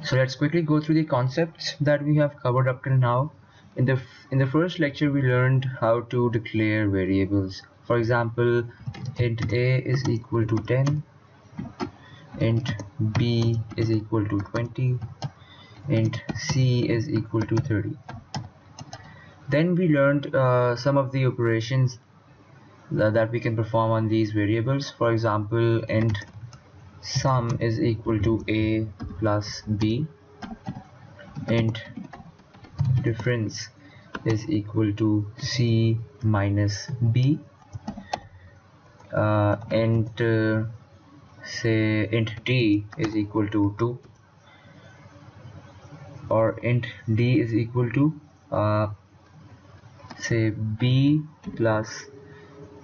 So let's quickly go through the concepts that we have covered up till now. In the first lecture, we learned how to declare variables. For example, int a is equal to 10, int b is equal to 20, int c is equal to 30. Then we learned some of the operations that we can perform on these variables. For example, int sum is equal to a plus b, int difference is equal to c minus b, int say int d is equal to 2, or int d is equal to say b plus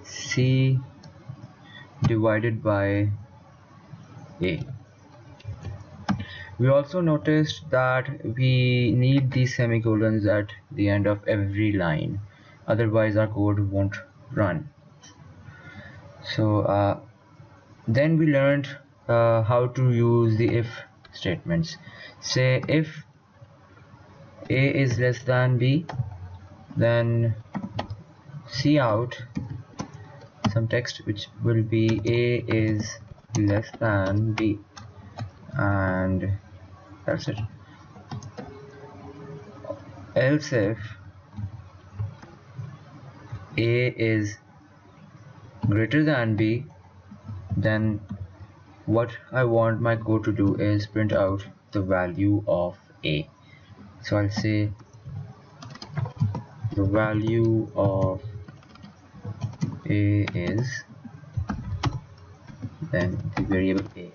c divided by a. We also noticed that we need these semicolons at the end of every line, otherwise our code won't run. So then we learned how to use the if statements. Say if a is less than b, then cout some text which will be a is less than b, and that's it. Else if a is greater than b, then what I want my code to do is print out the value of a. So I'll say the value of a is, then the variable a.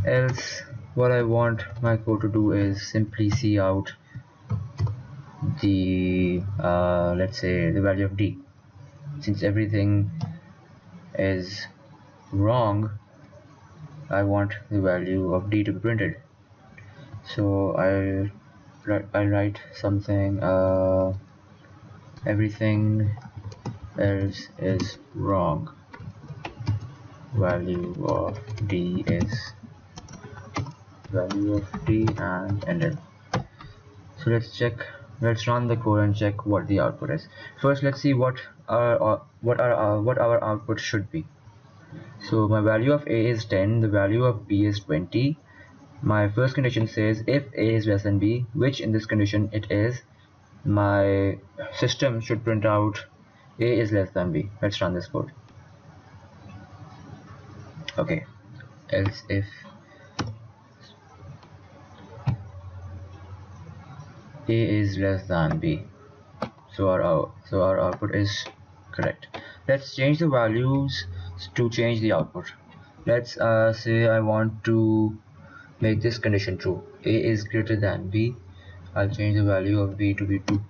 Else what I want my code to do is simply cout the let's say the value of d. Since everything is wrong, I want the value of d to be printed. So I write something everything else is wrong, value of d is value of d, and enter. So let's run the code and check what the output is. First, let's see what our output should be. So my value of a is 10, the value of b is 20. My first condition says if a is less than b, which in this condition it is, my system should print out a is less than b. Let's run this code. Okay, else if a is less than b, so our output is correct. Let's change the values to change the output. Let's say I want to make this condition true, a is greater than b. I'll change the value of b to be 2.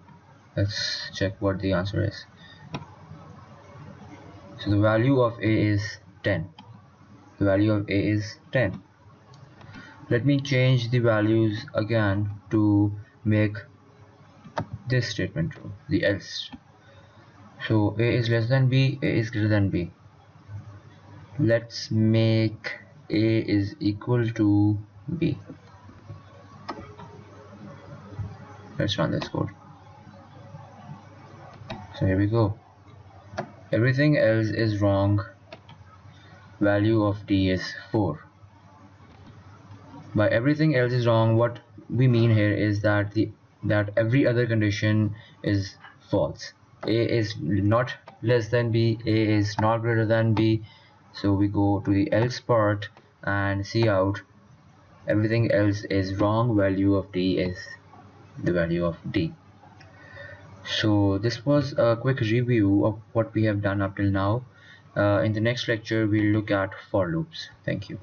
Let's check what the answer is. So the value of a is 10. The value of a is 10. Let me change the values again to make this statement true, the else. So a is less than b, a is greater than b. Let's make a is equal to b. Let's run this code. So here we go. Everything else is wrong, value of d is 4. By everything else is wrong, what we mean here is that every other condition is false. A is not less than b, a is not greater than b. So we go to the else part and cout everything else is wrong, value of d is the value of d. So this was a quick review of what we have done up till now. In the next lecture we'll look at for loops. Thank you.